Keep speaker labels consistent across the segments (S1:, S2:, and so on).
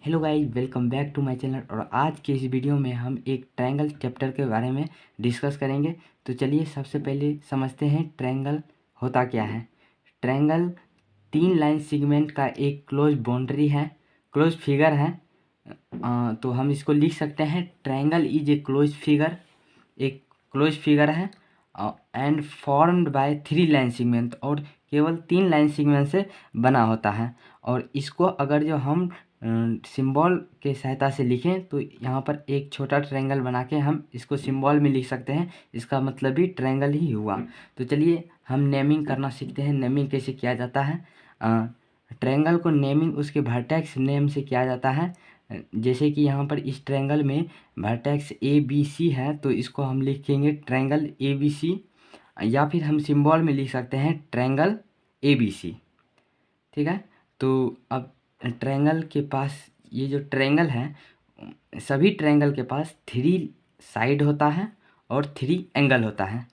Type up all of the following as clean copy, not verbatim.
S1: Hello guys, welcome back to my channel. और आज के इस वीडियो में हम एक ट्रायंगल चैप्टर के बारे में डिस्कस करेंगे। तो चलिए सबसे पहले समझते हैं ट्रायंगल होता क्या है। ट्रायंगल तीन लाइन सेगमेंट का एक क्लोज बाउंड्री है, क्लोज फिगर है। तो हम इसको लिख सकते हैं triangle is a close figure, एक क्लोज फिगर है and formed by three line segment, और केवल तीन लाइन सेगमेंट से बना होता है। और इसको अगर जो हम सिंबल के सहायता से लिखें तो यहाँ पर एक छोटा ट्रायंगल बना के हम इसको सिंबल में लिख सकते हैं। इसका मतलब भी ट्रायंगल ही हुआ। तो चलिए हम नेमिंग करना सीखते हैं। नेमिंग कैसे किया जाता है। ट्रायंगल को नेमिंग उसके वर्टेक्स नेम से किया जाता है। जैसे कि यहाँ पर इस ट्रायंगल में वर्टेक्स ए बी सी है, तो इसको हम लिखेंगे ट्रायंगल ए बी सी, या फिर हम सिंबल में लिख सकते हैं ट्रायंगल ए बी सी। ठीक है। तो अब ट्रायंगल के पास, ये जो ट्रायंगल है, सभी ट्रायंगल के पास थ्री साइड होता है और थ्री एंगल होता है।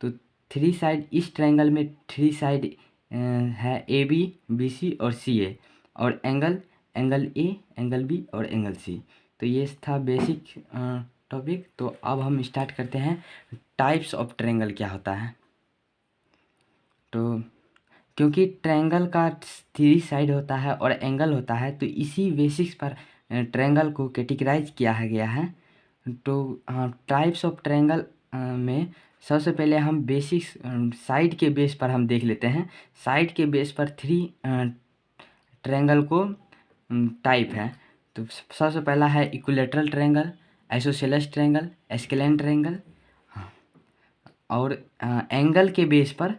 S1: तो थ्री साइड, इस ट्रायंगल में थ्री साइड है ए बी, बी सी और सी ए, और angle angle A, angle B और एंगल सी। तो ये था बेसिक टॉपिक। तो अब हम स्टार्ट करते हैं टाइप्स ऑफ ट्रायंगल क्या होता है। तो क्योंकि ट्रायंगल का थ्री साइड होता है और एंगल होता है, तो इसी बेसिक्स पर ट्रायंगल को कैटेगराइज किया गया है। तो टाइप्स ऑफ ट्रायंगल में सबसे पहले हम बेसिक्स साइड के बेस पर हम देख लेते हैं। साइड के बेस पर थ्री ट्रायंगल को टाइप है। तो सबसे पहला है equilateral triangle, isosceles triangle, scalene triangle. और एंगल के बेस पर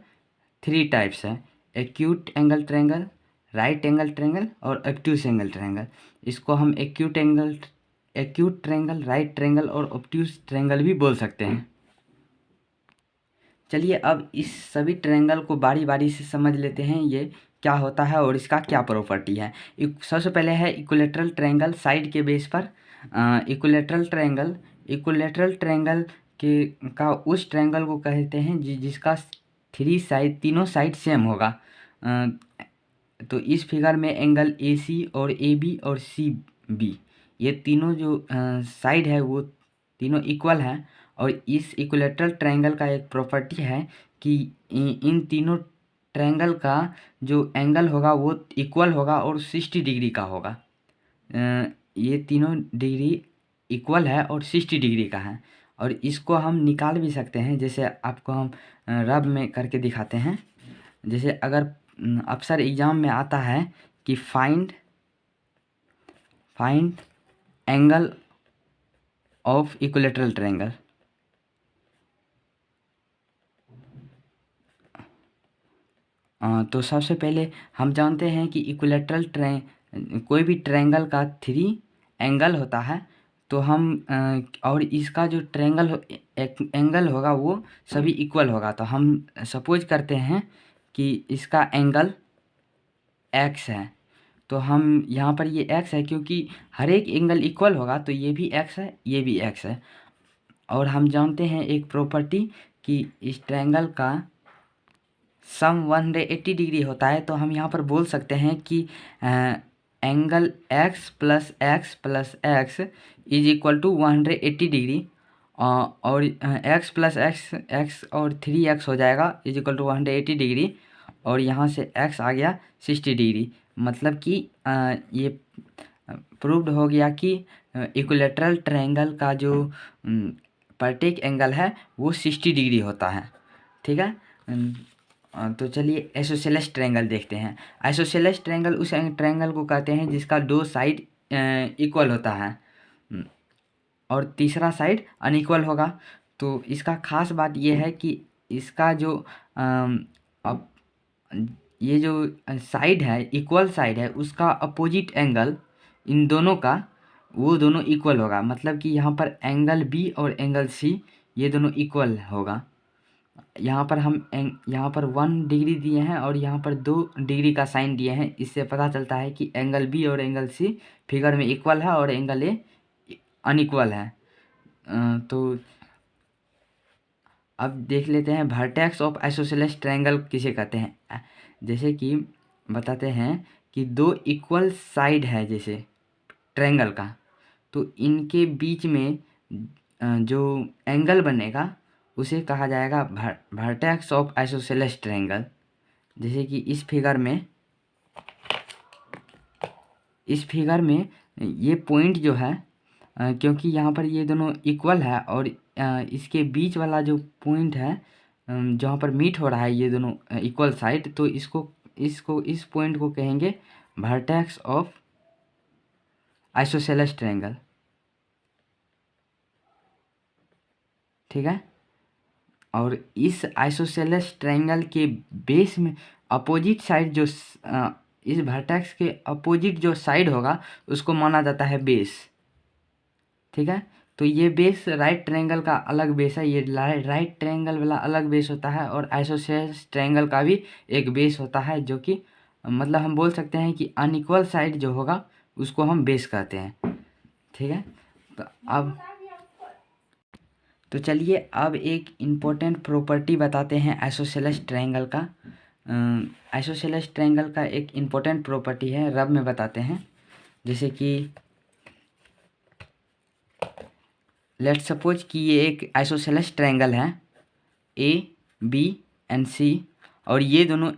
S1: थ्री टाइप्स है, acute angle triangle, right angle triangle और ऑब्ट्यूस एंगल ट्रायंगल। इसको हम एक्यूट ट्रायंगल, राइट ट्रायंगल और ऑब्ट्यूस ट्रायंगल भी बोल सकते हैं। चलिए अब इस सभी ट्रायंगल को बारी बारी से समझ लेते हैं, ये क्या होता है और इसका क्या प्रॉपर्टी है। सबसे पहले है इक्विलेटरल ट्रायंगल साइड के बेस पर। इक्विलेटरल ट्रायंगल के का उस ट्रायंगल को कहते हैं जिसका थ्री साइड, तीनों साइड सेम होगा। तो इस फिगर में एंगल ए सी और ए बी और सी बी, ये तीनों जो साइड है वो तीनों इक्वल है। और इस इक्विलेटरल ट्रायंगल का एक प्रॉपर्टी है कि इन तीनों ट्रायंगल का जो एंगल होगा वो इक्वल होगा और 60 डिग्री का होगा। ये तीनों डिग्री इक्वल है और 60 डिग्री का है। और इसको हम निकाल भी सकते हैं, जैसे आपको हम रब में करके दिखाते हैं। जैसे अगर अक्सर एग्जाम में आता है कि find angle of equilateral triangle, तो सबसे पहले हम जानते हैं कि कोई भी ट्रायंगल का थ्री एंगल होता है। तो हम और इसका जो एंगल होगा वो सभी इक्वल होगा। तो हम सपोज करते हैं कि इसका एंगल एक्स है। तो हम यहाँ पर ये एक्स है क्योंकि हर एक एंगल इक्वल होगा, तो ये भी एक्स है, ये भी एक्स है। और हम जानते हैं एक प्रॉपर्टी कि इस ट्रायंगल का सम 180 डिग्री होता है। तो हम यहाँ पर बोल सकते हैं कि angle x plus x plus x is equal to 180 degree. और एक्स प्लस एक्स, एक्स और 3x हो जाएगा इज इक्वल टू 180 डिग्री। और यहाँ से x आ गया 60 डिग्री। मतलब कि ये प्रूव्ड हो गया कि इक्विलेटरल ट्रायंगल का जो प्रत्येक एंगल है वो 60 डिग्री होता है। ठीक है। तो चलिए आइसोसेलेस ट्रायंगल देखते हैं। आइसोसेलेस ट्रायंगल उस ट्रायंगल को कहते हैं जिसका दो साइड इक्वल होता है और तीसरा साइड अनइक्वल होगा। तो इसका खास बात यह है कि इसका जो अब ये जो साइड है, इक्वल साइड है, उसका अपोजिट एंगल इन दोनों का, वो दोनों इक्वल होगा। मतलब कि यहाँ पर एंगल बी और एंगल सी ये दोनों इक्वल होगा। यहाँ पर यहाँ पर 1 डिग्री दिए हैं और यहाँ पर 2 डिग्री का साइन दिए हैं। इससे पता चलता है कि एंगल बी और एंगल सी फिगर में इक्वल है और एंगल ए अनइक्वल है। तो अब देख लेते हैं वर्टेक्स ऑफ आइसोसेलेस ट्रायंगल किसे कहते हैं। जैसे कि बताते हैं कि दो इक्वल साइड है, जैसे ट्रायंगल का, तो इनके बीच में जो एंगल बनेगा उसे कहा जाएगा वर्टेक्स ऑफ आइसोसेलेस ट्रायंगल। जैसे कि इस फिगर में ये पॉइंट जो है, क्योंकि यहाँ पर ये दोनों इक्वल है और इसके बीच वाला जो पॉइंट है जहाँ पर मीट हो रहा है ये दोनों इक्वल साइड, तो इस पॉइंट को कहेंगे वर्टेक्स ऑफ आइसोसेलेस ट्रायंगल। ठीक है। और इस आइसोसेलेस ट्रायंगल के बेस में अपोजिट साइड जो इस वर्टेक्स के अपोजिट जो साइड होगा उसको माना जाता है बेस। ठीक है। तो ये बेस राइट ट्रायंगल का अलग बेस है, ये राइट ट्रायंगल वाला अलग बेस होता है, और आइसोसेलेस ट्रायंगल का भी एक बेस होता है, जो कि मतलब हम बोल सकते हैं कि अनइक्वल साइड जो होगा उसको हम बेस कहते हैं। ठीक है। तो चलिए अब एक इम्पोर्टेंट प्रॉपर्टी बताते हैं आइसोसेलेस ट्रायंगल का। आइसोसेलेस ट्रायंगल का एक इम्पोर्टेंट प्रॉपर्टी है, रब में बताते हैं। जैसे कि लेट्स सपोज कि ये एक आइसोसेलेस ट्रायंगल है ए बी एंड सी, और ये दोनों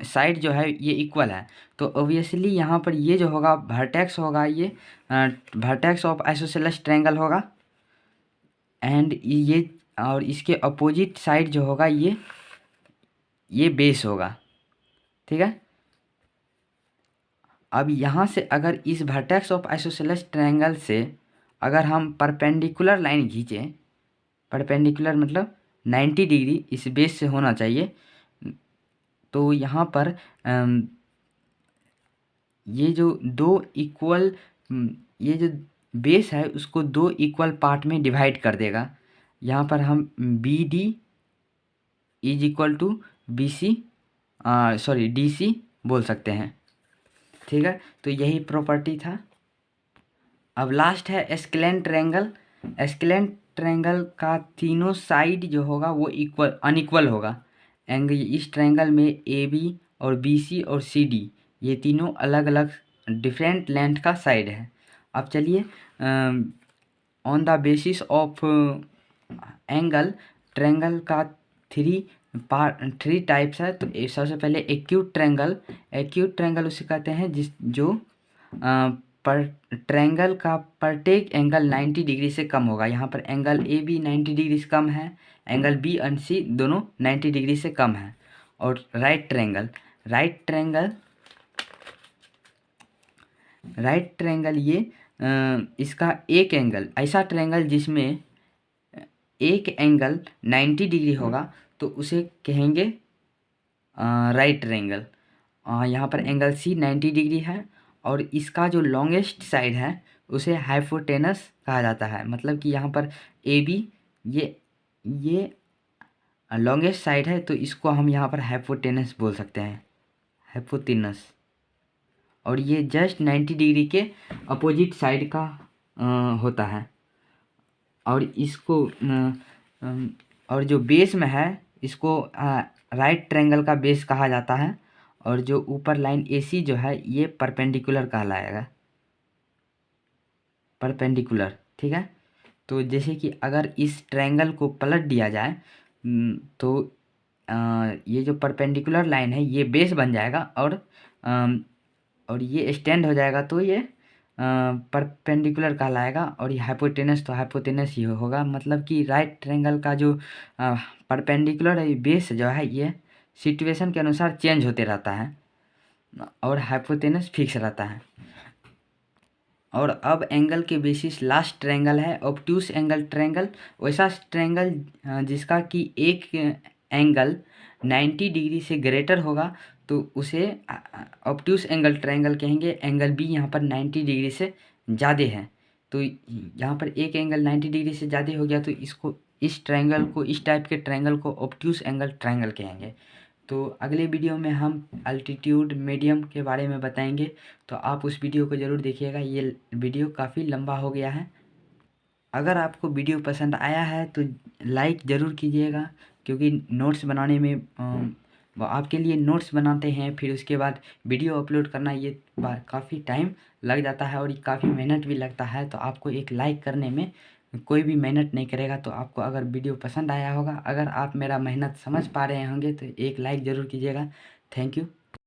S1: साइड जो है ये इक्वल है, तो ऑब्वियसली यहाँ पर ये जो होगा वर्टेक्स होगा, ये वर्टेक्स ऑफ आइसोसेलेस ट्रायंगल होगा। एंड ये और इसके अपोजिट साइड जो होगा ये बेस होगा। ठीक है। अब यहाँ से अगर इस वर्टेक्स ऑफ आइसोसेलेस ट्रायंगल से अगर हम परपेंडिकुलर लाइन खींचें, परपेंडिकुलर मतलब 90 डिग्री इस बेस से होना चाहिए, तो यहाँ पर ये जो दो इक्वल ये जो बेस है उसको दो इक्वल पार्ट में डिवाइड कर देगा। यहाँ पर हम B D is equal to B C sorry D C बोल सकते हैं। ठीक है। तो यही प्रॉपर्टी था। अब लास्ट है एस्केलेंट ट्रायंगल। एस्केलेंट ट्रायंगल का तीनों साइड जो होगा वो अनइक्वल होगा। एंगल इस ट्रायंगल में ए बी और बी सी और सी डी ये तीनों अलग अलग डिफरेंट लेंथ का साइड है। अब चलिए on the basis of angle triangle का थ्री टाइप्स है। तो सबसे पहले एक्यूट ट्रायंगल उसे कहते हैं जो पर ट्रायंगल का प्रत्येक एंगल 90 डिग्री से कम होगा। यहाँ पर एंगल ए बी 90 डिग्री से कम है, एंगल बी एंड सी दोनों 90 डिग्री से कम है। और राइट ट्रायंगल ये इसका एक एंगल, ऐसा ट्रायंगल जिसमें एक एंगल 90 डिग्री होगा तो उसे कहेंगे राइट ट्रायंगल। यहाँ पर एंगल सी 90 डिग्री है और इसका जो लॉन्गेस्ट साइड है उसे हाइपोटेनस कहा जाता है। मतलब कि यहाँ पर ए बी ये लॉन्गेस्ट साइड है, तो इसको हम यहाँ पर हाइपोटेनस बोल सकते हैं, हाइपोटेनस। और ये जस्ट 90 डिग्री के अपोजिट साइड का होता है। और इसको और जो बेस में है इसको राइट ट्रायंगल का बेस कहा जाता है। और जो ऊपर लाइन AC जो है ये परपेंडिकुलर कहलाएगा, परपेंडिकुलर। ठीक है। तो जैसे कि अगर इस ट्रायंगल को पलट दिया जाए तो ये जो परपेंडिकुलर लाइन है ये बेस बन जाएगा, और ये स्टैंड हो जाएगा, तो ये परपेंडिकुलर कहलाएगा। और ये हाइपोटेनस तो हाइपोटेनस ही होगा। मतलब कि राइट ट्रायंगल का जो परपेंडिकुलर बेस जो है ये सिचुएशन के अनुसार चेंज होते रहता है और हाइपोटेनस फिक्स रहता है। और अब एंगल के बेसिस लास्ट ट्रायंगल है ऑब्ट्यूस एंगल ट्रायंगल। वैसा ट्रायंगल जिसका कि एक एंगल 90 डिग्री से ग्रेटर होगा तो उसे ऑब्ट्यूस एंगल ट्रायंगल कहेंगे। एंगल बी यहाँ पर 90 डिग्री से ज़्यादा है, तो यहाँ पर एक एंगल 90 डिग्री से ज़्यादा हो गया, तो इस टाइप के ट्रायंगल को ऑब्ट्यूस एंगल ट्रायंगल कहेंगे। तो अगले वीडियो में हम अल्टीट्यूड मीडियम के बारे में बताएंगे, तो आप उस वीडियो को ज़रूर देखिएगा। ये वीडियो काफ़ी लंबा हो गया है। अगर आपको वीडियो पसंद आया है तो लाइक ज़रूर कीजिएगा, क्योंकि नोट्स बनाने में वो आपके लिए नोट्स बनाते हैं, फिर उसके बाद वीडियो अपलोड करना, ये काफ़ी टाइम लग जाता है और काफ़ी मेहनत भी लगता है। तो आपको एक लाइक करने में कोई भी मेहनत नहीं करेगा। तो आपको अगर वीडियो पसंद आया होगा, अगर आप मेरा मेहनत समझ पा रहे होंगे तो एक लाइक ज़रूर कीजिएगा। Thank you.